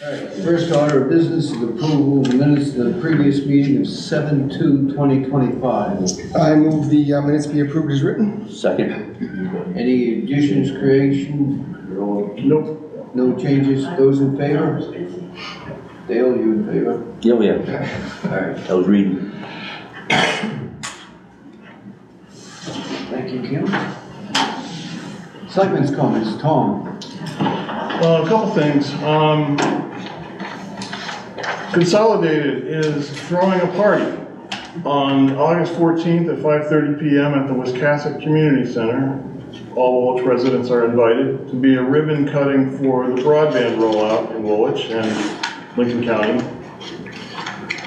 All right, first order of business is approval of minutes of the previous meeting of 7/2/2025. I move the minutes be approved as written. Second. Any additions, creation? Nope. No changes? Those in favor? Dale, you in favor? Yeah, yeah. All right, I was reading. thank you, Kim. Selectmen's comments, Tom. A couple things. Consolidated is throwing a party on August 14th at 5:30 p.m. at the Wiscasset Community Center. All Woolwich residents are invited to be a ribbon cutting for the broadband rollout in Woolwich and Lincoln County.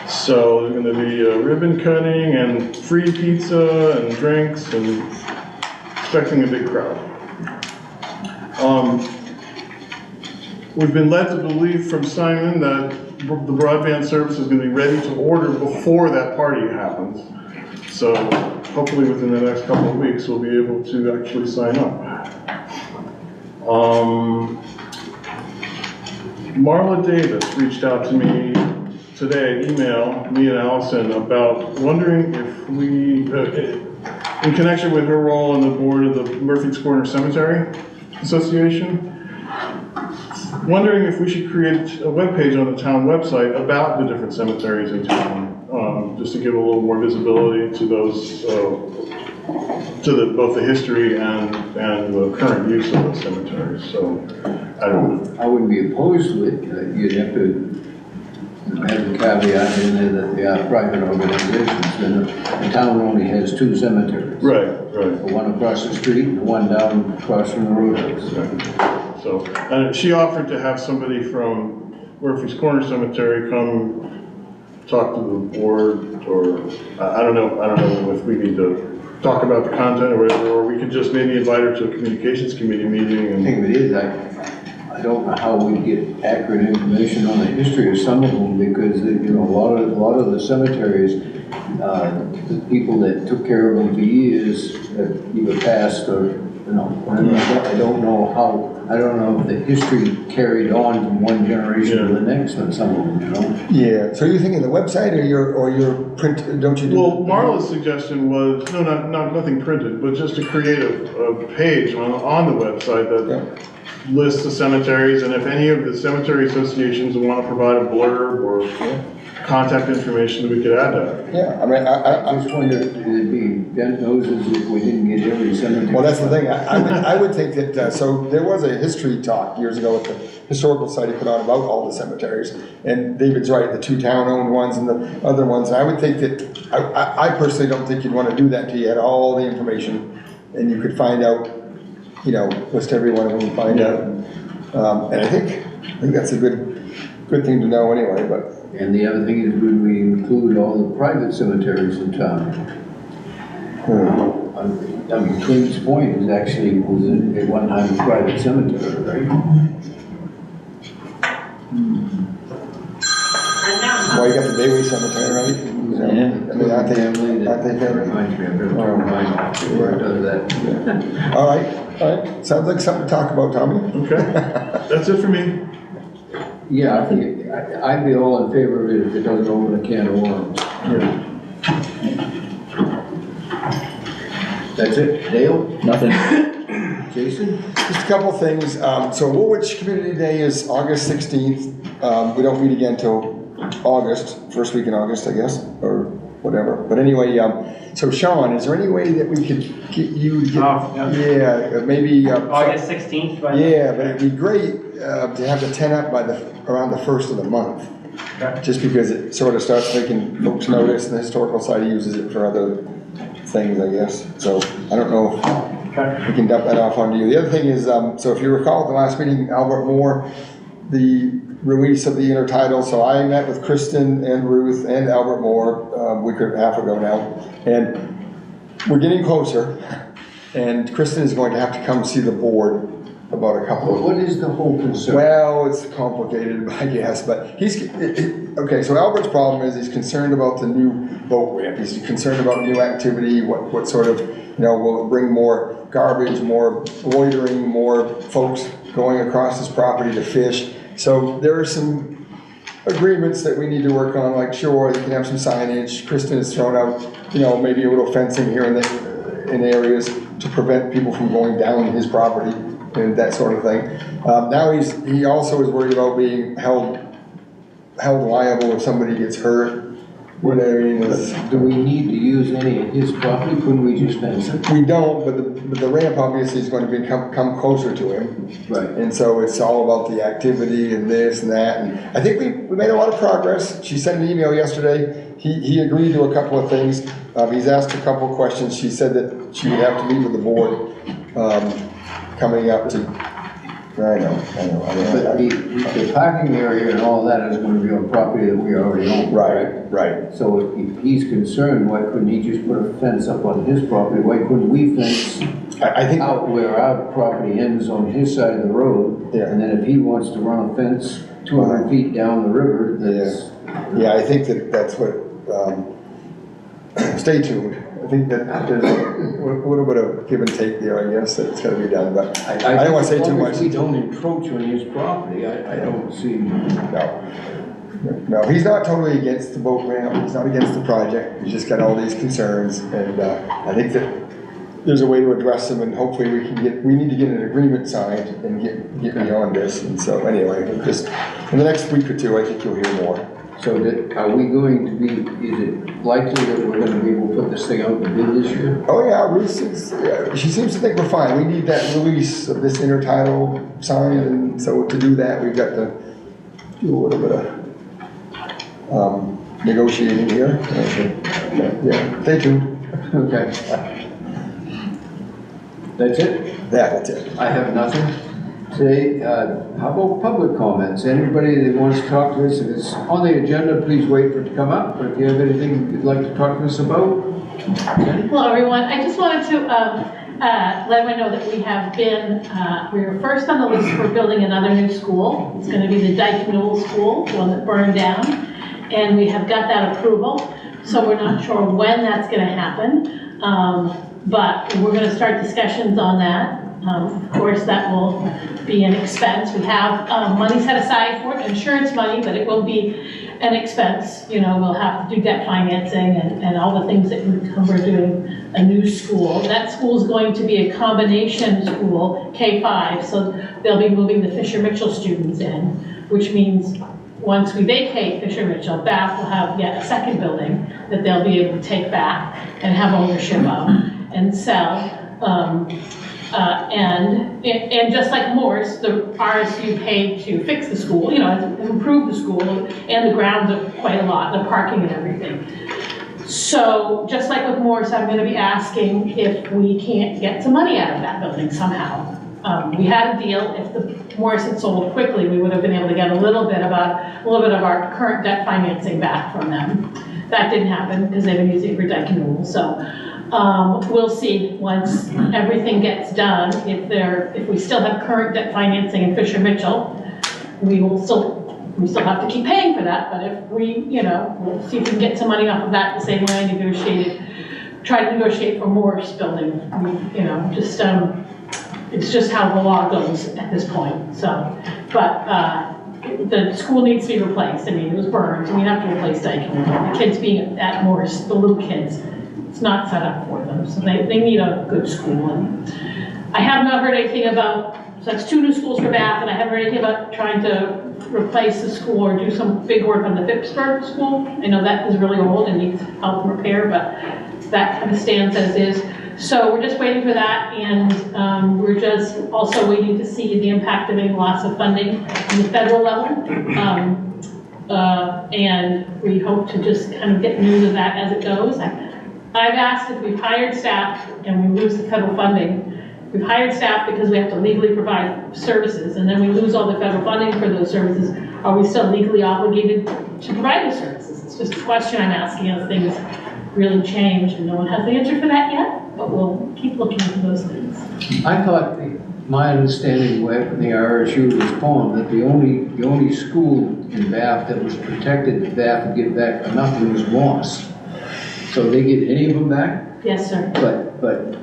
So there's going to be a ribbon cutting and free pizza and drinks, and expecting a big crowd. We've been led to believe from Simon that the broadband service is going to be ready to order before that party happens. So hopefully within the next couple of weeks, we'll be able to actually sign up. Marla Davis reached out to me today, email, me and Allison, about wondering if we, in connection with her role on the board of the Murphy's Corner Cemetery Association, wondering if we should create a webpage on the town website about the different cemeteries in town, just to give a little more visibility to those, to both the history and the current use of those cemeteries. So, I don't know. I wouldn't be opposed to it. You'd have to have the caveat in there that they are private organizations, and the town only has 2 cemeteries. Right. The one across the street and the one down across from the roadhouse. So, she offered to have somebody from Murphy's Corner Cemetery come talk to the board, or I don't know if we need to talk about the content or whatever, or we could just maybe invite her to a communications committee meeting. The And thing of it is, I don't know how we get accurate information on the history of some of them, because a lot of the cemeteries, the people that took care of them for years have either passed or whatever. I don't know if the history carried on from one generation to the next on some of them. Yeah. So you're thinking the website or your print? Don't you do? well, Marla's suggestion was nothing printed, but just to create a page on the website that lists the cemeteries, and if any of the cemetery associations want to provide a blurb or contact information, we could add that. Yeah. I mean, I just wonder if it'd be bent noses if we didn't get every cemetery. well, that's the thing. I would think that, so there was a history talk years ago at the Historical Society put on about all the cemeteries, and David's right, the 2 town-owned ones and the other ones, and I would think that, I personally don't think you'd want to do that until you had all the information, and you could find out, list every one of them and find out. And I think that's a good thing to know anyway, but. And the other thing is, would we include all the private cemeteries in town? I mean, Queen's Point was at one time a private cemetery, right? Well, you got the Bailey Cemetery, right? Yeah. I mean, aren't they family? Reminds me, I've never told my where it does that. Yeah. All right. Sounds like something to talk about, Tommy. Okay, that's it for me. Yeah, I think I'd be all in favor of it if it doesn't open a can of worms. That's it. Dale? Nothing. Jason? Just a couple things. So Woolwich Community Day is August 16th. We don't meet again till August, first week in August, I guess, or whatever. But anyway, so Sean, is there any way that we could get you? Maybe August 16th. Yeah, but it'd be great to have the tent up by around the 1st of the month. Okay. Just because it sort of starts making folks notice, and the Historical Society uses it for other things, I guess. So I don't know if we can dump that off onto you. The other thing is, so if you recall at the last meeting, Albert Moore, the release of the intertitle. So I met with Kristen and Ruth and Albert Moore a week and a half ago now, and we're getting closer. And Kristen is going to have to come see the board about a couple of. What is the whole concern? Well, it's complicated, I guess, but okay, so Albert's problem is he's concerned about the new boat ramp. He's concerned about new activity, what sort of, will it bring more garbage, more loitering, more folks going across his property to fish. So there are some agreements that we need to work on, like sure, you can have some signage. Kristen has thrown out, maybe a little fencing here and there in areas to prevent people from going down his property and that sort of thing. Now he also is worried about being held liable if somebody gets hurt. What I mean is, Do we need to use any of his property? Couldn't we just fence it? we don't, but the ramp obviously is going to come closer to him. Right. And so it's all about the activity and this and that. And I think we made a lot of progress. She sent an email yesterday. He agreed to a couple of things. He's asked a couple of questions. She said that she would have to meet with the board coming up to, I know. But the parking area and all that is going to be on property that we already own. Right. So if he's concerned, why couldn't he just put a fence up on his property? Why couldn't we fence I think, out where our property ends on his side of the road? Yeah. And then if he wants to run a fence 200 feet down the river, that's... yeah, I think that's what, stay tuned. I think that there's a little bit of give and take there, I guess, that's got to be done, but I don't want to say too much. As long as we don't encroach on his property, I don't see... No, he's not totally against the boat ramp, he's not against the project, he's just got all these concerns, and I think that there's a way to address them, and hopefully we need to get an agreement signed and get beyond this, and so anyway, just in the next week or two, I think you'll hear more. So are we going to be, is it likely that we're going to be able to put this thing out to bid this year? Oh yeah, she seems to think we're fine. We need that release of this intertidal sign, and so to do that, we've got to do a little bit of negotiating here. Yeah, stay tuned. Okay. That's it? That's it. I have nothing today. How about public comments? Anybody that wants to talk to us, if it's on the agenda, please wait for it to come up. But if you have anything you'd like to talk to us about, Hello, everyone. I just wanted to let everyone know that we have been, we were first on the list for building another new school. It's going to be the Dyke Newell School, the one that burned down. And we have got that approval. So we're not sure when that's going to happen. But we're going to start discussions on that. Of course, that will be an expense. We have money set aside for it, insurance money, but it will be an expense. We'll have to do debt financing and all the things that would come. We're doing a new school. That school is going to be a combination school, K-5, so they'll be moving the Fisher Mitchell students in, which means once we vacate Fisher Mitchell, Bath will have yet a second building that they'll be able to take back and have ownership of and sell. And just like Morse, the RSU paid to fix the school, to improve the school and the grounds quite a lot, the parking and everything. So just like with Morse, I'm going to be asking if we can't get some money out of that building somehow. We had a deal. If the Morse had sold quickly, we would have been able to get a little bit of our current debt financing back from them. That didn't happen because they've been using it for Dyke Newell. So we'll see once everything gets done. If we still have current debt financing in Fisher Mitchell, we still have to keep paying for that. But if we'll see if we can get some money off of that the same way I tried to negotiate for Morse building. It's just how the law goes at this point. So, but the school needs to be replaced. I mean, it was burned, so we have to replace Dyke. The kids being at Morse, the little kids, it's not set up for them. So they need a good school. And I have not heard anything about, so that's 2 new schools for Bath, and I haven't heard anything about trying to replace the school or do some big work on the Phippsburg school. I know that is really old and needs help and repair, but that kind of stands as is. So we're just waiting for that, and we're just also waiting to see the impact of any loss of funding on the federal level. And we hope to just kind of get news of that as it goes. I've asked if we've hired staff and we lose the federal funding. We've hired staff because we have to legally provide services, and then we lose all the federal funding for those services. Are we still legally obligated to provide those services? It's just a question I'm asking as things really change, and no one has the answer for that yet, but we'll keep looking into those things. I thought, my understanding when the RSU was formed, that the only school in Bath that was protected that Bath would get back for nothing was Moss. So they get any of them back? Yes, sir. But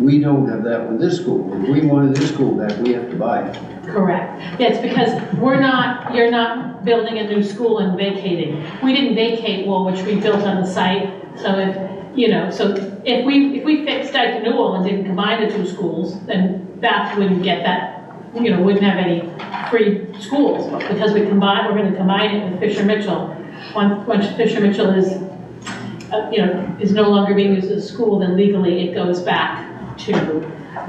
We don't have that with this school. If we wanted this school back, we have to buy it. Correct. Yeah, it's because you're not building a new school and vacating. We didn't vacate Woolwich, we built on the site. So if we fixed Dyke Newell and didn't combine the two schools, then Bath wouldn't get that, wouldn't have any free schools. But because we're gonna combine it with Fisher Mitchell. Once Fisher Mitchell is no longer being used as a school, then legally it goes back to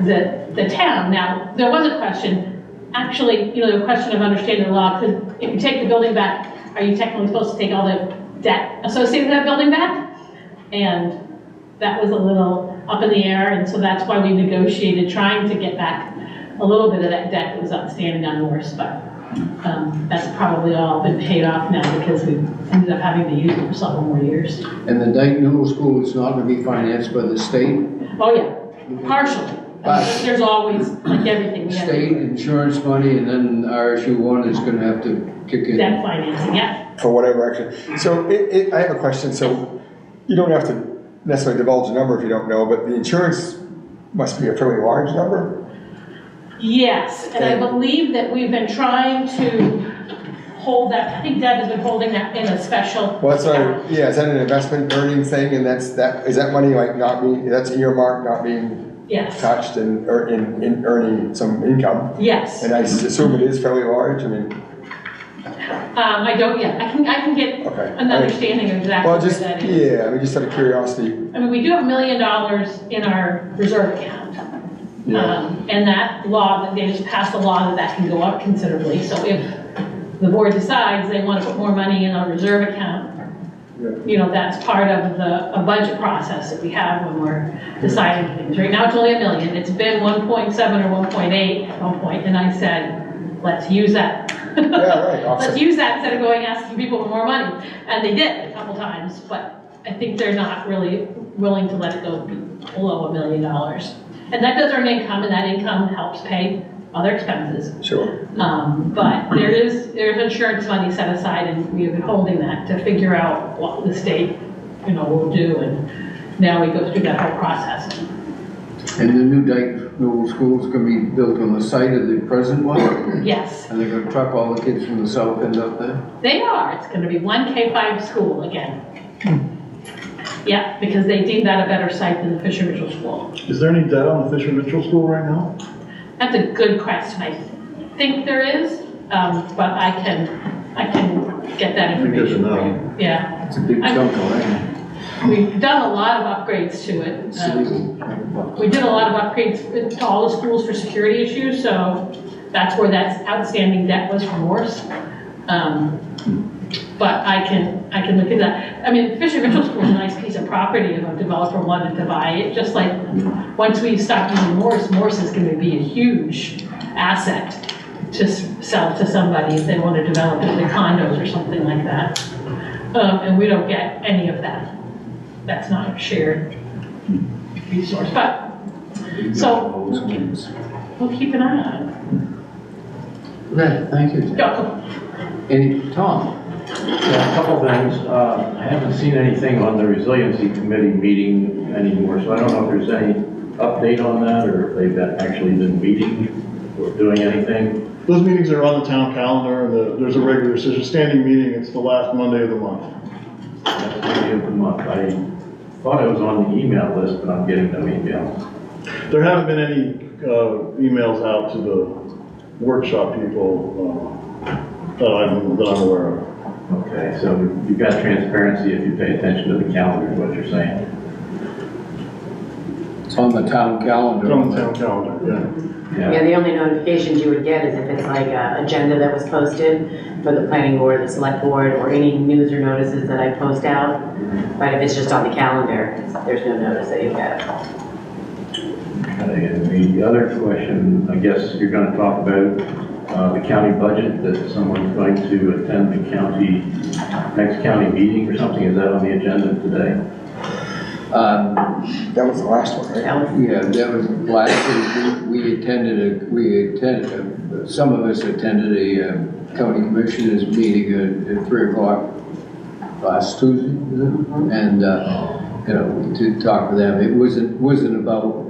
the town. Now, there was a question, actually, the question of understanding the law, because if you take the building back, are you technically supposed to take all the debt associated with that building back? And that was a little up in the air, and so that's why we negotiated trying to get back a little bit of that debt that was outstanding on Morse, but that's probably all been paid off now because we ended up having to use it for several more years. And the Dyke Newell School is not going to be financed by the state? Oh, yeah, partially. There's always, like everything. We have State insurance money, and then RSU 1 is going to have to kick in. debt financing, yeah. For whatever action. So I have a question. So you don't have to necessarily divulge a number if you don't know, but the insurance must be a fairly large number? Yes, and I believe that we've been trying to hold that, I think Deb has been holding that in a special. Well, that's right. Yeah, is that an investment earning thing? And is that money like not being, that's earmarked, not being Yes. touched and in earning some income? Yes. And I assume it is fairly large. I mean, I don't yet. I can get okay. an understanding of exactly Well, what just that is. yeah. I mean, just out of curiosity. I mean, we do have $1 million in our reserve account. And that law, they just passed a law that can go up considerably. So if the board decides they want to put more money in our reserve account, that's part of a budget process that we have when we're deciding things. Right now it's only $1 million. It's been 1.7 or 1.8 at one point, and I said, let's use that. Yeah, right. Let's use that instead of going asking people for more money. And they did a couple times, but I think they're not really willing to let it go below $1 million. And that does earn income, and that income helps pay other expenses. Sure. But there's insurance money set aside, and we've been holding that to figure out what the state, will do, and now we go through that whole process. And the new Dyke Newell School is going to be built on the site of the present one? Yes, And they're going to truck all the kids from the south end up there? they are. It's going to be one K-5 school again. Yeah, because they deemed that a better site than the Fisher Mitchell School. Is there any debt on the Fisher Mitchell School right now? That's a good question. I think there is, but I can get that Be good to information. know. Yeah, It's a big chunk of land. we've done a lot of upgrades to it. We did a lot of upgrades to all the schools for security issues, so that's where that outstanding debt was for Morse. But I can look at that. I mean, Fisher Mitchell School is a nice piece of property if a developer wanted to buy it, just like once we stop using Morse is going to be a huge asset to sell to somebody if they want to develop it into condos or something like that. And we don't get any of that. That's not a shared resource, but, so we'll keep an eye on it. Okay, thank you. Go. Tom? Yeah, a couple things. I haven't seen anything on the resiliency committee meeting anymore, so I don't know if there's any update on that or if they've actually been meeting or doing anything. Those meetings are on the town calendar, and there's a standing meeting. It's the last Monday of the month. That's the end of the month. I thought it was on the email list, but I'm getting no emails. There haven't been any emails out to the workshop people that I'm aware of. Okay, so you've got transparency if you pay attention to the calendar, is what you're saying. It's on the town calendar. It's on the town calendar, Yeah, the only notifications you would get is if it's like an agenda that was posted for the planning board, the select board, or any news or notices that I post out. But if it's just on the calendar, there's no notice that you get. Okay, and the other question, I guess you're going to talk about the county budget, that someone's going to attend the next county meeting or something. Is that on the agenda today? That was the last one, right? Yeah, that was last week. Some of us attended a county commissioners meeting at 3 o'clock last Tuesday, and to talk to them. It wasn't about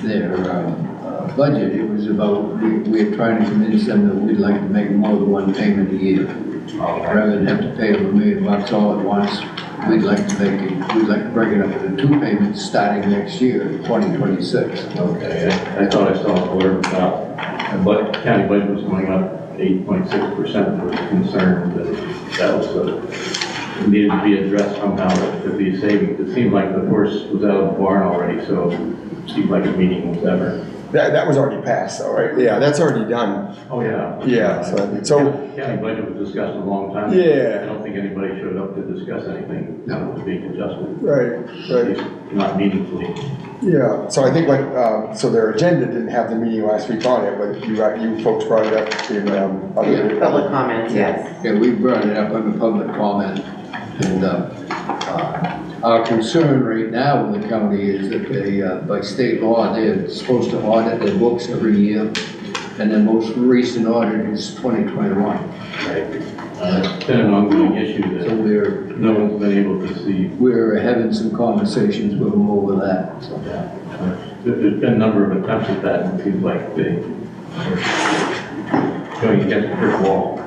budget, it was about, we're trying to convince them that we'd like to make more than one payment a year. Rather than have to pay them $1 million all at once, we'd like to make it, we'd like to break it up into 2 payments starting next year, 2026. Okay, I thought I saw a blurb about, but county budget was going up 8.6%, was concerned that was, needed to be addressed somehow, that could be a savings. It seemed like the horse was out of the barn already, so it seemed like a meeting was ever. That was already passed, though, right? Yeah, that's already done. Oh, yeah. Yeah, so, County budget was discussed a long time ago. Yeah. I don't think anybody showed up to discuss anything that was being adjusted. right, At least not meaningfully. yeah. So I think like, so their agenda didn't have the meeting last week on it, but you folks brought it up in, other. Public comments, yes. Yeah, we brought it up under public comment, and, our concern right now in the county is that they, by state law, they're supposed to audit their books every year, and their most recent audit is 2021. Right. It's been an ongoing issue So that no one's been able to see. we're having some conversations with them over that, so. There's been a number of attempts at that, and it seems like they are going against a brick wall.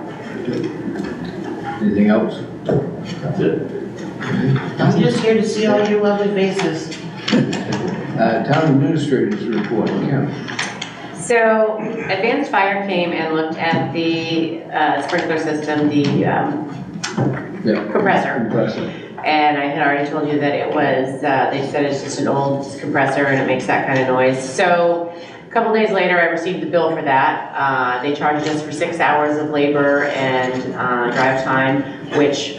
Anything else? That's it. I'm just here to see all your lovely faces. Town administrators report, yeah. So Advanced Fire came and looked at the sprinkler system, the Yeah. compressor. Impressive. And I had already told you that it was, they said it's just an old compressor and it makes that kind of noise. So a couple days later, I received the bill for that. They charged us for 6 hours of labor and drive time, which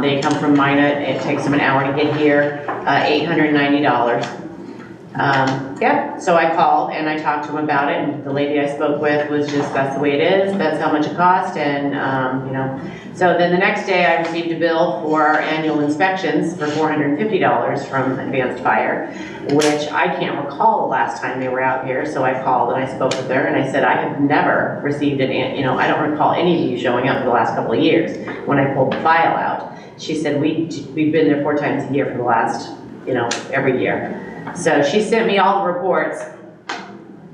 they come from Mina. It takes them an hour to get here, $890. Yeah, so I called and I talked to them about it, and the lady I spoke with was just, that's the way it is, that's how much it cost, and, you know. So then the next day I received a bill for our annual inspections for $450 from Advanced Fire, which I can't recall the last time they were out here, so I called and I spoke with her, and I said, I have never received an, you know, I don't recall any of you showing up for the last couple of years when I pulled the file out. She said, we've been there 4 times a year for the last, you know, every year. So she sent me all the reports.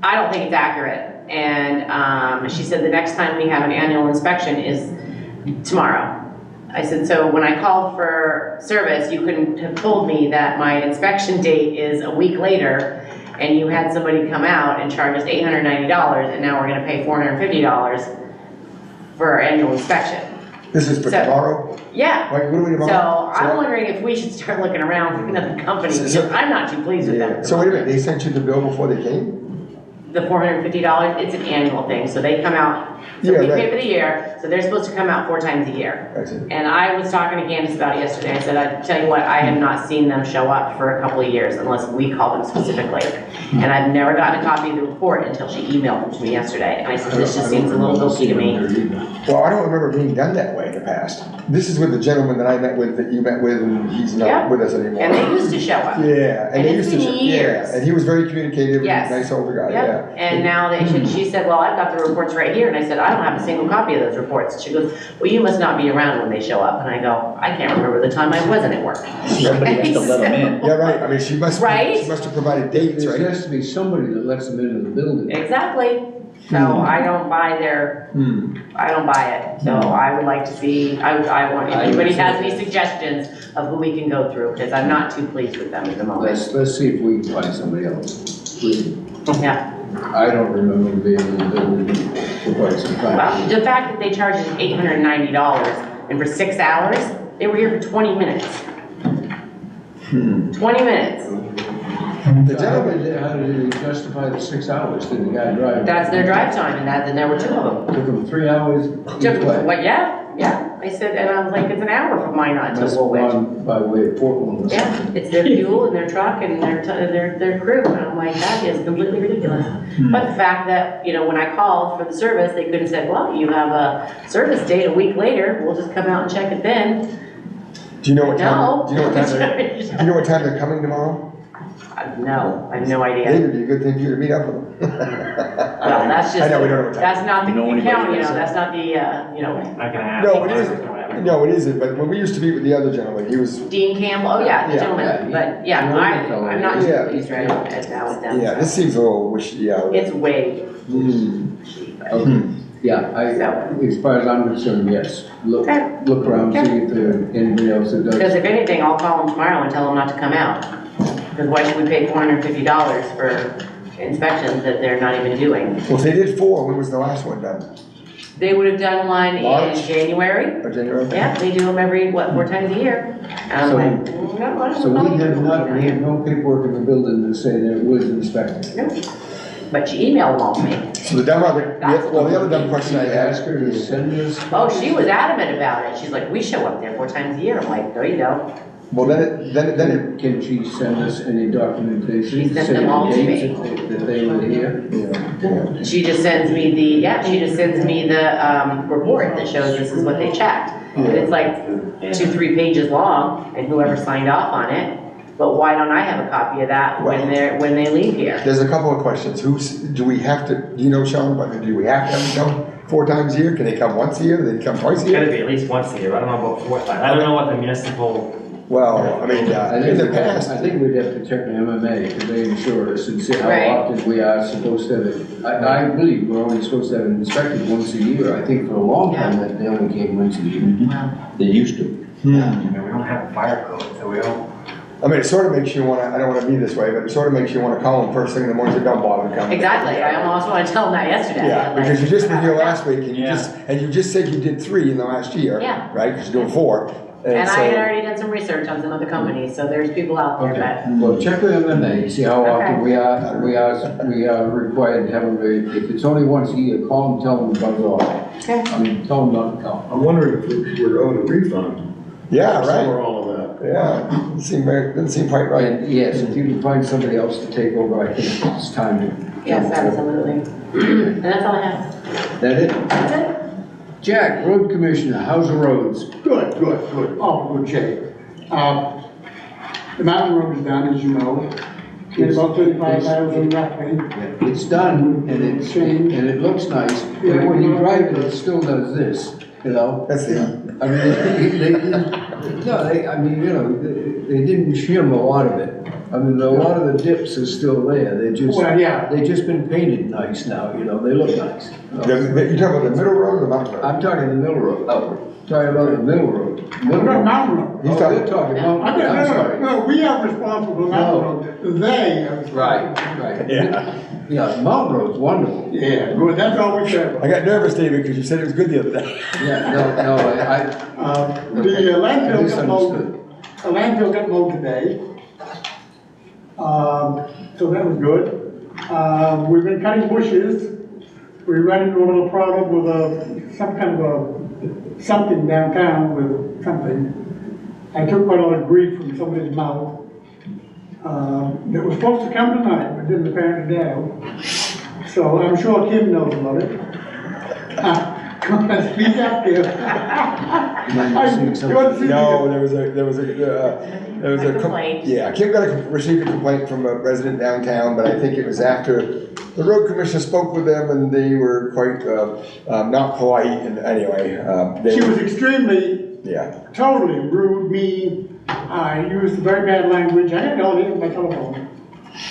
I don't think it's accurate. And she said the next time we have an annual inspection is tomorrow. I said, so when I called for service, you couldn't have told me that my inspection date is a week later, and you had somebody come out and charge us $890, and now we're gonna pay $450 for our annual inspection. This is for So- tomorrow? Yeah. Like, what do we So tomorrow? I'm wondering if we should start looking around for another company, So- because I'm not too pleased with them. So wait a minute, they sent you the bill before they came? The $450, it's an annual thing, so they come out, so Yeah, we right. pay for the year, so they're supposed to come out 4 times a year. I see. And I was talking to Candace about it yesterday, I said, I tell you what, I have not seen them show up for a couple of years unless we call them specifically. And I've never gotten a copy of the report until she emailed it to me yesterday, and I said, this just seems a little guilty to me. Well, I don't remember being done that way in the past. This is with the gentleman that I met with, that you met with, and he's Yeah. not with us anymore. And they used to show up. Yeah, and And they it's used to, been yeah, years. and he was very communicative, and Yes. nice older guy, yeah. Yep, and now she said, well, I've got the reports right here, and I said, I don't have a single copy of those reports. She goes, well, you must not be around when they show up, and I go, I can't remember the time I wasn't at work. Somebody has to let them in. Yeah, right, I mean, she must Right? have provided dates, There right? has to be somebody that lets them into the building. Exactly, so I don't buy their, I don't buy it, so I would like to see, I want, if anybody has any suggestions of who we can go through, because I'm not too pleased with them at the moment. Let's see if we can find somebody else. Please. Yeah, I don't remember being in the building for quite some well, time. the fact that they charged us $890, and for 6 hours, they were here for 20 minutes. 20 minutes. The gentleman, How did they justify the 6 hours? Did the guy drive? That's their drive time, and there were 2 of them. Took them 3 hours Took, each way. what, yeah. I said, and I was like, it's an hour from Minot to Must have Woolwich. gone by way of Portland or Yeah, something. it's their fuel and their truck and their crew, and I'm like, that is completely ridiculous. But the fact that, you know, when I called for the service, they could have said, well, you have a service date a week later, we'll just come out and check it then. do you know what time, No. do you know what time they're coming tomorrow? No, I have no idea. Maybe it'd be a good thing for you to meet up with them. Well, that's just, I know, we don't know what time. that's not the You know anybody account, you that's- know, that's not the, you know, I can ask. No, it isn't, no, it isn't, but when we used to meet with the other gentleman, he was, Dean Campbell, oh yeah, the Yeah. gentleman, but yeah, I'm not too Yeah. pleased right now with them. yeah, this seems a little wishy, yeah. It's way, Okay, yeah, So- as far as I'm concerned, yes. Look around, see if there's anybody else that because does. if anything, I'll call them tomorrow and tell them not to come out. Because why should we pay $450 for inspections that they're not even doing? Well, if they did 4, when was the last one done? They would have done one in March? January. Or January? Yeah, they do them every, 4 times a year. And I'm So- like, no, I don't So know. we have no paperwork in the building to say that it was inspected. Nope. But she emailed them all to me. So the dumb other, well, the other dumb question I Should I had. ask her to send us? Oh, she was adamant about it. She's like, we show up there 4 times a year. I'm like, no, you don't. Well, then it, Can she send us any documentation? She sent saying them all to dates me. That they were here? yeah. She just sends me the report that shows this is what they checked. And it's like 2-3 pages long, and whoever signed off on it. But why don't I have a copy of that when they leave here? There's a couple of questions. Do we have to, do you know, Sean, but do we have to have them come 4 times a year? Can they come once a year? Do they come twice a It's gotta year? be at least once a year, I don't know about 4 times, I don't know what the municipal, Well, I mean, in the past, I think we'd have to check the MMA, because they insure us and see how Right. often we are supposed to have it. I believe we're only supposed to have it inspected once a year. I think for a long time that they only came once a year. They used to. you know, we don't have a fire code, so we don't. I mean, it sort of makes you wanna, I don't wanna be this way, but it sort of makes you wanna call them first thing in the morning, so don't bother to come. Exactly. I almost want to tell them that yesterday. Yeah, Like, because you just were here last week, and Yeah. you just said you did 3 in the last year. Yeah. Right, because you're doing 4. And I so- had already done some research on some other companies, so there's people out there, but. Well, check with MMA, see how often Okay. we are required to have them. If it's only once a year, call them, tell them buzz off. Okay. I mean, tell them not to come. I'm wondering if we're owed a refund. Yeah, For right, all of that. yeah, didn't seem quite right. And yes, if you can find somebody else to take over, I think it's time to. Yes, absolutely. And that's all I have. That it? That's it? Jack, road commissioner, how's the roads? Good, all in good shape. The mountain road is done, as you know, it's about 35,000 roughly. It's done, and it looks nice, but when you drive it, it still does this, you know? That's the, I mean, they didn't shim a lot of it. I mean, a lot of the dips are still there, Well, yeah. they just been painted nice now, you know, they look nice. you talking about the middle road or the mountain road? I'm talking the middle road, talking about the middle road. Middle road. Mountain road. He's Oh, talking- they're talking mountain road, I'm sorry. No, we are responsible for mountain No. road, they are responsible. Right. Yeah. Yeah, mountain road's wonderful. Yeah, good, that's all we care I about. got nervous, David, because you said it was good the other day. Yeah, no, The landfill got mowed, the landfill got mowed today. So that was good. We've been cutting bushes. We ran into a little problem with some kind of something downtown with something. I took quite a lot of grief from somebody's mouth. That was supposed to come tonight, but didn't apparently now. So I'm sure Kim knows about it. Come on, speak up here. No, there was a Complaint. yeah, Kim received a complaint from a resident downtown, but I think it was after the road commissioner spoke with them, and they were quite, not polite, and anyway, they She were, was extremely, yeah. totally rude, mean, used very bad language, I had all this on my telephone.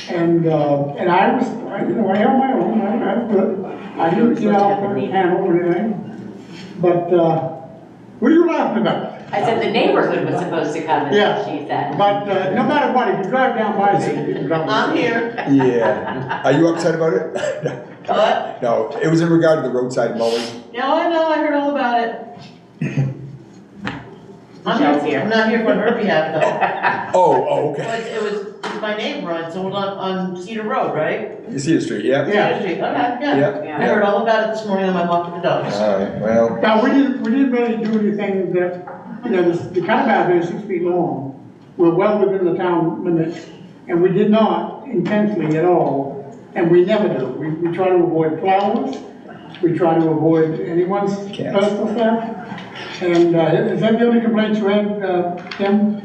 And I was, I held my own, I was good. I didn't, handle anything. But, what are you laughing about? I said the neighborhood was supposed to come, Yeah. and she said. But, no matter what, if you drive down by there, you can drive. I'm here. Yeah. Are you upset about it? What? No, it was in regard to the roadside mowing. No, I know, I heard all about it. Michelle's here. I'm not here on her behalf though. Oh, okay. It was my neighbor, so we're on Cedar Road, right? You see the street, yeah? Yeah. Cedar Street, okay, yeah. Yeah. I heard all about it this morning on my walk with the dogs. All right, well, Now, we didn't really do anything that, the cut path is 6 feet long. We're well within the town limits, and we did not intensely at all, and we never do. We try to avoid flowers, we try to avoid anyone's Cats. personal stuff. And, is that the only complaint you had, Tim?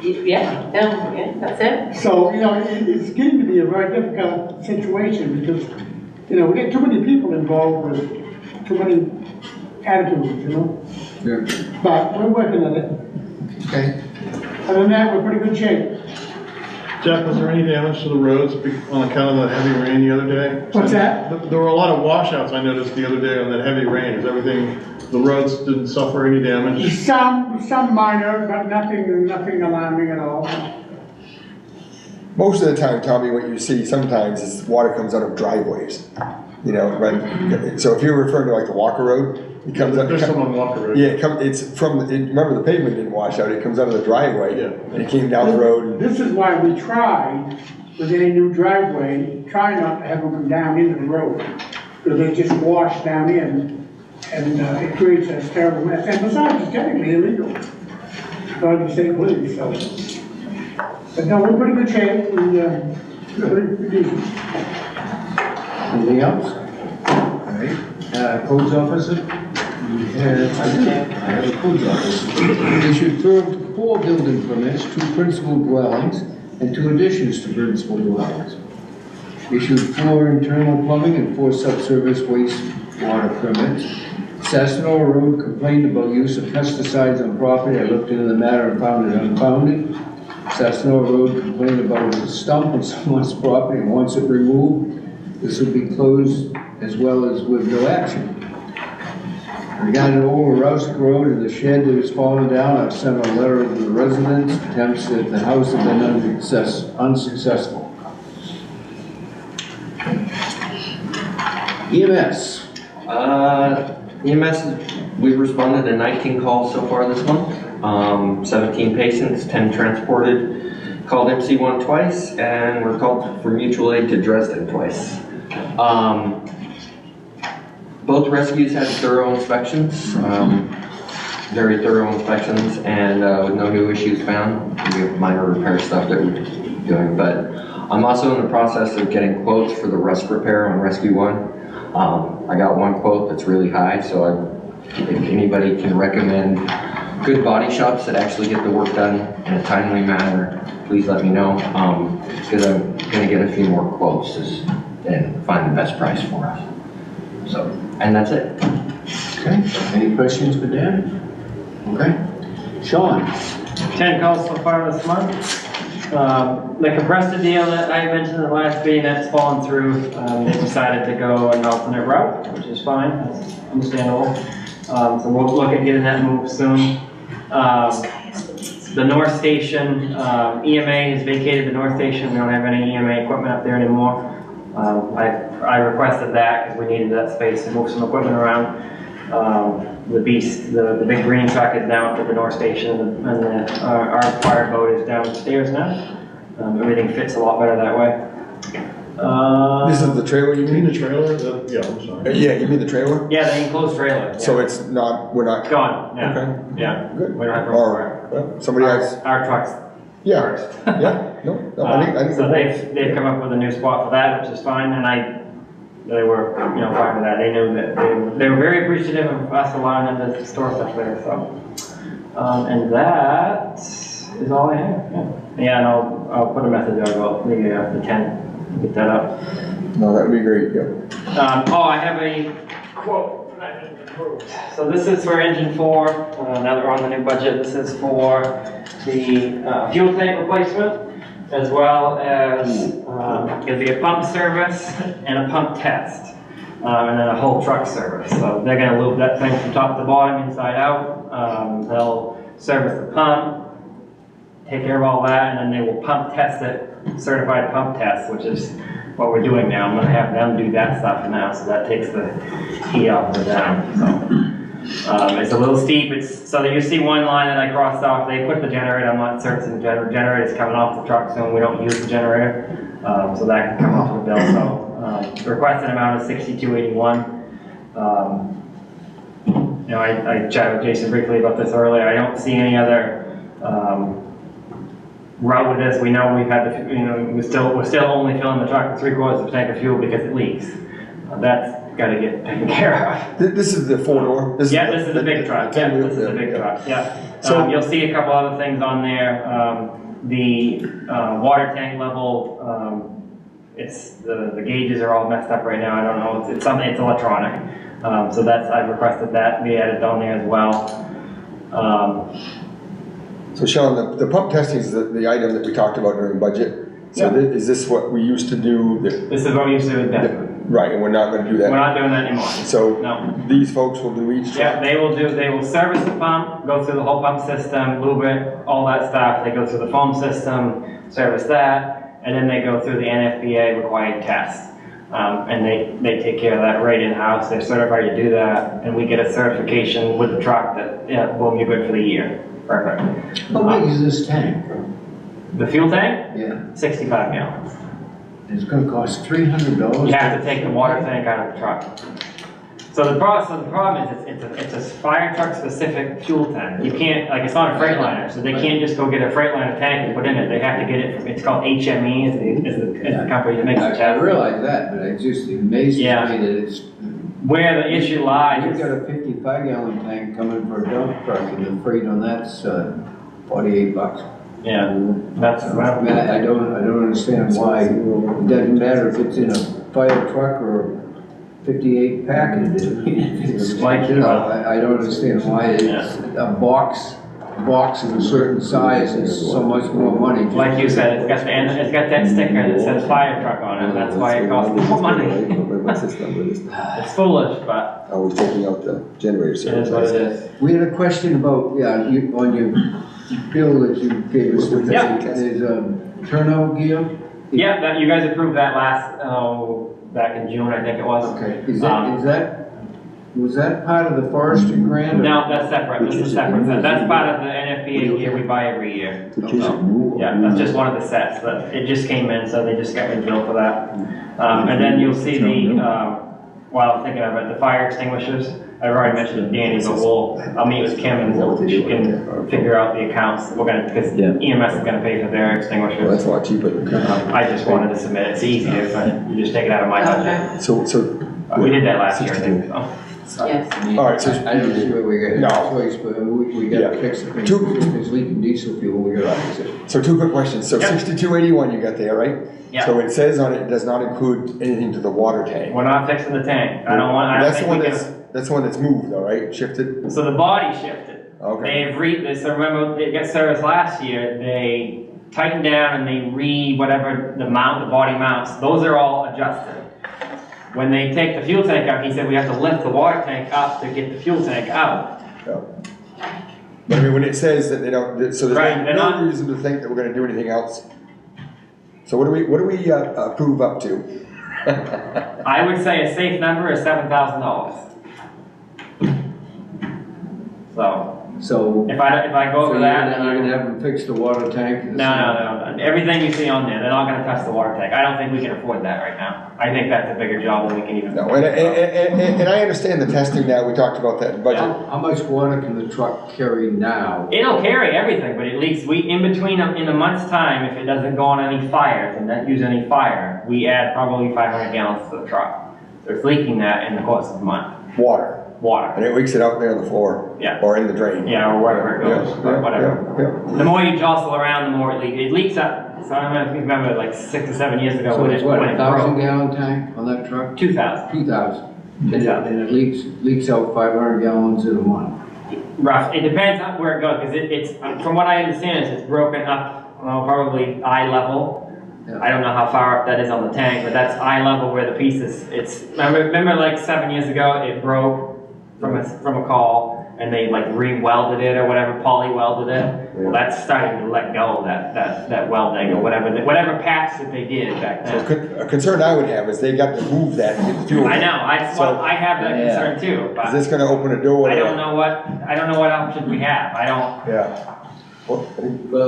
Yeah, yeah, that's it. So, you know, it's getting to be a very difficult situation because, you know, we get too many people involved with too many attitudes, you know? Sure. But we're working on it. Okay. Other than that, we're pretty good shape. Jeff, was there any damage to the roads on account of that heavy rain the other day? What's that? There were a lot of washouts I noticed the other day on that heavy rain. Is everything, the roads didn't suffer any damage? Some minor, but nothing alarming at all. Most of the time, Tommy, what you see sometimes is water comes out of driveways. You know, right? So if you're referring to like the Walker Road, it comes out. There's some on Walker Road. Yeah, it's from, remember the pavement didn't wash out, it comes out of the driveway. Yeah. And it came down the road. This is why we try, with any new driveway, try not to have them come down into the road. Because they just wash down in, and it creates a terrible mess. And besides, it's technically illegal. God, you say please, so. But no, we're pretty good shape, we're pretty decent. Anything else? All right, codes officer? I have a codes officer. Issued 4 building permits, 2 principal dwellings, and 2 additions to principal dwellings. Issued 4 internal plumbing and 4 subsurface wastewater permits. Sassanore Road complained about use of pesticides on property. I looked into the matter and found it unfounded. Sassanore Road complained about a stump on someone's property and wants it removed. This will be closed as well as with no action. Regarding Old Rousick Road and the shed that has fallen down, I've sent a letter to the residents. Attempts at the house have been unsuccessful. EMS. EMS, we've responded to 19 calls so far this month. 17 patients, 10 transported. Called MC1 twice, and we're called for mutual aid to Dresden twice. Both rescues had thorough inspections, very thorough inspections, and with no new issues found. We have minor repair stuff that we're doing, but I'm also in the process of getting quotes for the rust repair on Rescue 1. I got one quote that's really high, so if anybody can recommend good body shops that actually get the work done in a timely manner, please let me know, because I'm going to get a few more quotes and find the best price for us. So, and that's it. Okay, any questions for Dan? Okay. Sean? 10 calls so far this month. The compressor deal that I mentioned in the last meeting, that's fallen through. They decided to go an alternate route, which is fine, that's understandable. So we'll look at getting that moved soon. The North Station, EMA has vacated the North Station. We don't have any EMA equipment up there anymore. I requested that because we needed that space to move some equipment around. The beast, the big green truck is now up at the North Station, and our fire boat is downstairs now. Everything fits a lot better that way. This is the trailer you You mean mean? the trailer? Yeah, I'm sorry. Yeah, you mean the trailer? Yeah, the enclosed trailer. Yeah. So it's not, we're not. Gone, yeah. Okay. Yeah. Good. We don't have room for Well, somebody else. our trucks. Yeah, first. yeah, no, I think. So they've come up with a new spot for that, which is fine, and they were, fine with that. They knew that they were very appreciative of us allowing them to store stuff there, so. And that is all I have, yeah. Yeah, and I'll put a message out about the 10, get that up. No, that'd be great, yeah. I have a quote that I need approved. So this is for engine 4, now that we're on the new budget, this is for the fuel tank replacement, as well as it'll be a pump service and a pump test, and then a whole truck service. So they're going to loop that thing from top to bottom, inside out. They'll service the pump, take care of all that, and then they will pump test it, certified pump test, which is what we're doing now. I'm going to have them do that stuff now, so that takes the heat off the down. So it's a little steep. So that you see one line that I crossed off. They put the generator. I'm not servicing the generator. Generator is coming off the truck soon. We don't use the generator, so that can come off the bill. So the requested amount is $62.81. I chatted with Jason briefly about this earlier. I don't see any other route with this. We know we've had we're still only filling the truck with 3/4 of a tank of fuel because it leaks. That's gotta get taken care of. This is the four-door? Yeah, this is a big truck, yeah, this is a big truck, yeah. So you'll see a couple other things on there, the water tank level, it's, the gauges are all messed up right now, I don't know, it's something, it's electronic. So that's, I've requested that be added on there as well. So Sean, the pump testing is the item that we talked about during budget. So is this what we used to do? This is what we used to do with Denver. Right, and we're not gonna do that? We're not doing that anymore. So No. these folks will do each truck? Yeah, they will service the pump, go through the whole pump system, lube it, all that stuff. They go through the foam system, service that, and then they go through the NFPA required test. And they take care of that right in-house. They're certified to do that, and we get a certification with the truck that, yeah, boom, you're good for the year. Perfect. How big is this tank? The fuel tank, Yeah, 65 gallons. it's gonna cost $300. You have to take the water tank out of the truck. So the problem is it's a fire truck specific fuel tank. You can't, like, it's not a Freightliner, so they can't just go get a Freightliner tank and put in it. They have to get it from, it's called HME is the company that makes the I chassis. realize that, but it just amazes me Yeah. that it's, Where the issue lies you've is, got a 55-gallon tank coming for a dump truck, and the freight on that's $48. yeah, that's, I mean, I don't understand why, it doesn't matter if it's in a fire truck or 58 package. It's Like, you know, I don't understand why it's a box of a certain size is so much more money. like you said, it's got that sticker that says fire truck on it. That's why it costs more money. What's this number? It's foolish, but Oh, we're taking out the generator it service. is what it is. We had a question about, on your bill that you gave us, Yeah. there's a turnout gear? Yeah, that, you guys approved that last, back in June, I think it was. Okay, was that part of the forestry grant? or- No, that's separate, this is separate. That's part of the NFPA gear we buy every year. Yeah, that's just one of the sets, but it just came in, so they just got me billed for that. And then you'll see while I'm thinking of it, the fire extinguishers. I've already mentioned to Danny, but I'll meet with Kim and she can figure out the accounts. Because EMS is gonna pay for their Well, extinguishers. that's a lot cheaper than. I just wanted to submit it, it's easier, but you just take it out of my budget. So. We did that last year, I think, so. Yes. All right, so. I don't see where we got No. a choice, but we gotta fix the thing. Two- If it's leaking diesel fuel, we gotta fix it. So two quick questions. So Yep. 6281 you got there, right? Yeah. So it says on it does not include anything to the water tank. We're not fixing the tank. I don't That's the think one we can. that's the one that's moved though, right? Shifted? So the body shifted. Okay. They've this, so remember, it got serviced last year, they tightened down and they whatever the body mounts, those are all adjusted. When they take the fuel tank out, he said we have to lift the water tank up to get the fuel tank out. Yeah. But I mean, when it says that they don't, so Right, there's they're no not- reason to think that we're gonna do anything else. So what do we approve up to? I would say a safe number is $7,000. So, if I go over that. You're gonna have them fix the water tank? No. Everything you see on there, they're not gonna touch the water tank. I don't think we can afford that right now. I think that's a bigger job than we can even. No, and I understand the testing now, we talked about that in budget. How much water can the truck carry now? It'll carry everything, but at least in between, in a month's time, if it doesn't go on any fires and not use any fire, we add probably 500 gallons to the truck. So it's leaking that in the course of a month. Water. Water. And it leaks it out there on the floor. Yeah. Or in the drain. Yeah, or wherever it goes, Yeah, whatever. yeah. The more you jostle around, the more it leaks. It leaks up. So I don't know if you remember, like 6 or 7 years ago So when it's it what, broke. 1,000-gallon tank on that truck? 2,000. 2,000. 2,000. And it leaks out 500 gallons in a month. Rough. It depends on where it goes, because it's from what I understand, it's broken up, well, probably eye level. Yeah. I don't know how far up that is on the tank, but that's eye level where the piece is. Remember like 7 years ago, it broke from a call, and they like re-welded it or whatever, poly-welded it. Well, that's starting to let go of that welding or whatever patch that they did back then. So a concern I would have is they got to move that to get the fuel. I know. I have that concern too. But Is this gonna open a door? I don't know what options we have. I don't. Yeah. Well,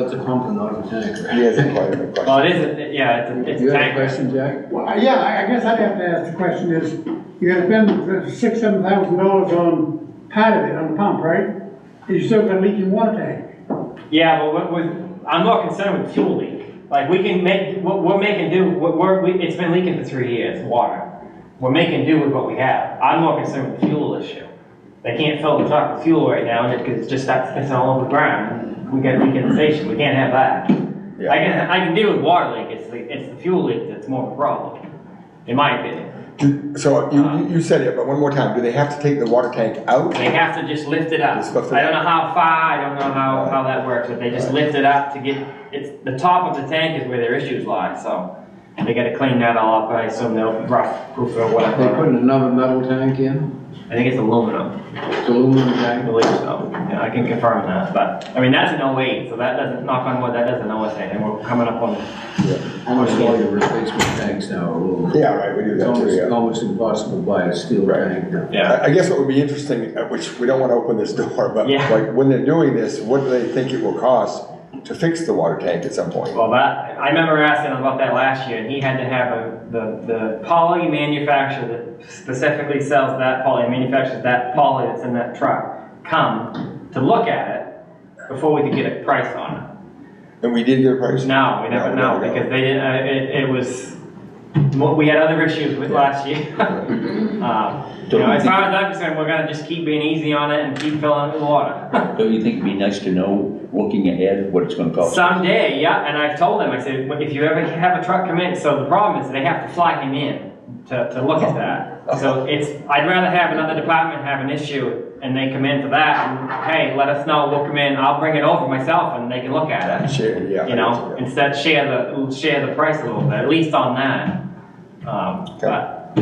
it's a pump and not a tank, right? He hasn't quite a question. Well, it is. Yeah, it's You a have a tank. question, Jack? Well, yeah, I guess I'd have to ask the question is, you gotta spend $6,000-7,000 on part of it, on the pump, right? And you're still gonna leak your water tank. Yeah, but I'm more concerned with fuel leak. Like we can make what we're making do. It's been leaking for 3 years, water. we're making do with what we have. I'm more concerned with the fuel issue. They can't fill the truck with fuel right now, and it just starts pissing all over the ground. We got decondensation, we can't have that. Yeah. I can deal with water leak, it's the fuel leak that's more of a problem, in my opinion. So you said it, but one more time, do they have to take the water tank out? They have to just lift it up. Just lift it I don't know up. how far, I don't know how that works, but they just lift it up to get, it's, the top of the tank is where their issues lie, so they gotta clean that all up, I assume they'll rough proof or They whatever. putting another metal tank in? I think it's aluminum, It's aluminum I tank? believe so. Yeah, I can confirm that, but, I mean, that's an 08, so that doesn't, knock on wood, that doesn't know us anything, we're coming up on, Almost all your replacement tanks now are aluminum. Yeah, right, we do It's that too, yeah. almost impossible to buy a steel tank now. yeah. I guess what would be interesting, which we don't want to open this door, but Yeah. like when they're doing this, what do they think it will cost to fix the water tank at some point? Well, that, I remember asking him about that last year, and he had to have the poly manufacturer that specifically sells that poly, manufactures that poly that's in that truck, come to look at it before we could get a price on it. And we did get a price? No, we never know, because they didn't, it was, we had other issues with last year. You know, as far as I'm concerned, we're gonna just keep being easy on it and keep filling it with water. Don't you think it'd be nice to know, looking ahead, what it's gonna cost? Someday, yeah, and I've told him, I said, if you ever have a truck come in, so the problem is they have to fly him in to look at that. So I'd rather have another department have an issue and they come in for that, and hey, let us know, we'll come in, I'll bring it over myself and they can look at it. Share, yeah. You know, instead share the price a little bit, at least on that. But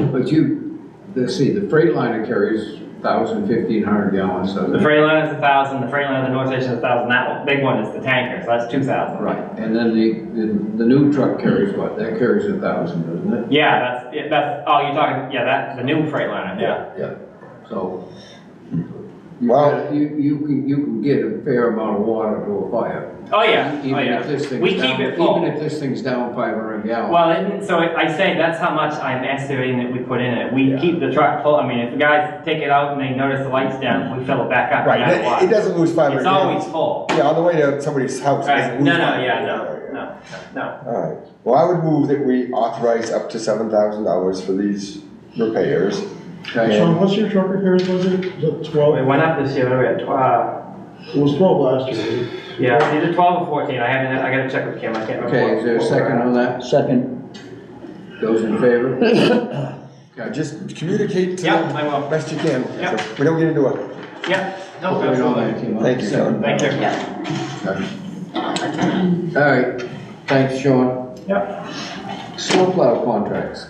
let's see, the Freightliner carries 1,000, 1,500 gallons, so. The Freightliner is 1,000, the Freightliner, the North Station is 1,000, that one, big one is the tanker, so that's 2,000. Right, and then the new truck carries what? That carries 1,000, doesn't it? Yeah, oh, you're talking, yeah, that's the new Freightliner, yeah. Yeah, so. Well- You can get a fair amount of water to a fire. Oh, yeah, Even oh, yeah. if this thing's We keep down- it full. Even if this thing's down 500 gallons. Well, so I say that's how much I'm estimating that we put in it. We Yeah. keep the truck full, I mean, if the guys take it out and they notice the lights down, we fill it back up. no Right, matter what. it doesn't lose 500 It's gallons. always full. Yeah, on the way to somebody's house. it Right, doesn't no, lose no, 500 yeah, gallons. no. All right, well, I would move that we authorize up to $7,000 for these repairs. Okay. Sean, what's your truck repairs budget? Is it 12? It went up this year, what are we at, It was 12 last year. yeah, it's either 12 or 14, I gotta check with Kim, I can't remember. Okay, is there a what we're second at. on that? Second. Those in favor? Just communicate to Yeah, them I will. best you can. Yeah. So we don't get into it. Yeah, no, Hopefully we don't absolutely. have to. Thank you, Sean. Thank you. All right, thanks, Sean. Yep. Snowplow contracts.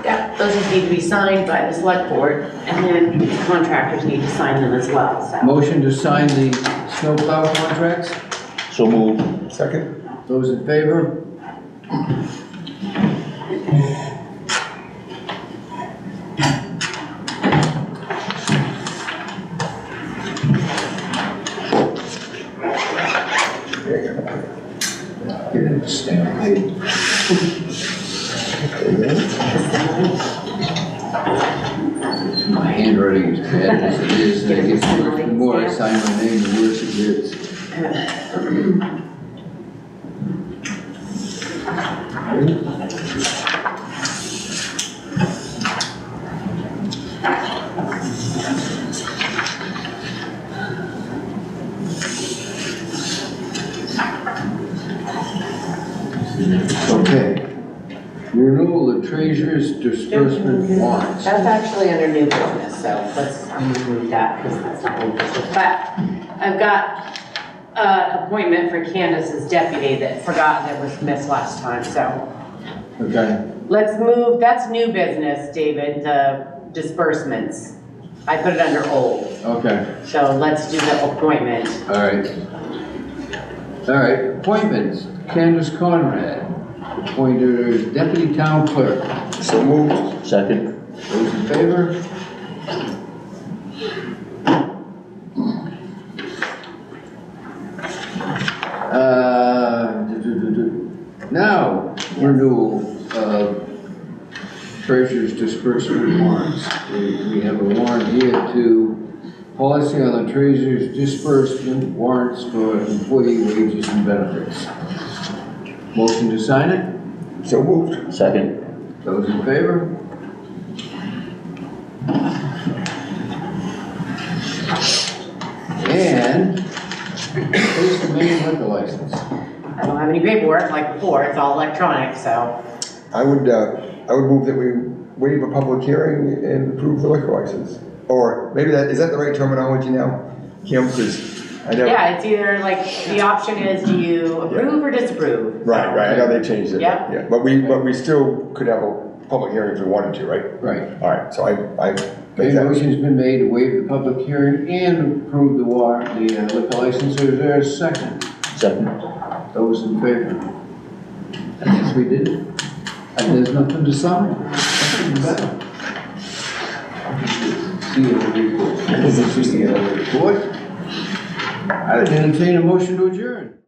Yeah, those just need to be signed by the select board, and then contractors need to sign them as well, so. Motion to sign the snowplow contracts. So moved. Second? Those in favor? Get it stamped. My handwriting is bad as it is, and it gets worse. The more I sign my name, the worse it gets. Okay. Renewal of treasurer's disbursement warrants. That's actually under new business, so let's remove that, because that's not old business. But I've got an appointment for Candace's deputy that was missed last time, so. Okay. Let's move, that's new business, David, the disbursements. I put it under old, Okay. so let's do the appointment. All right. All right, appointments. Candace Conrad, appointed as deputy town clerk. So moved. Second. Those in favor? Now, renewal of treasurer's disbursement warrants. We have a warrant here to policy on the treasurer's disbursement warrants for employee wages and benefits. Motion to sign it? So moved. Second. Those in favor? Who's the main liquor license? I don't have any paperwork like before, it's all electronic, so. I would move that we waive a public hearing and approve the liquor license. Or maybe is that the right terminology now, Kim? Because I know. Yeah, it's either like, the option is, do you approve or disapprove? Right, I know they changed it. Yep. Yeah, but we still could have a public hearing if we wanted to, right? Right. All right, so I Okay, make that. motion's been made to waive the public hearing and approve the liquor license. Is there a second? Second. Those in favor? I guess we did it. And there's nothing to sign. See you report. See you report. I'd entertain a motion to adjourn.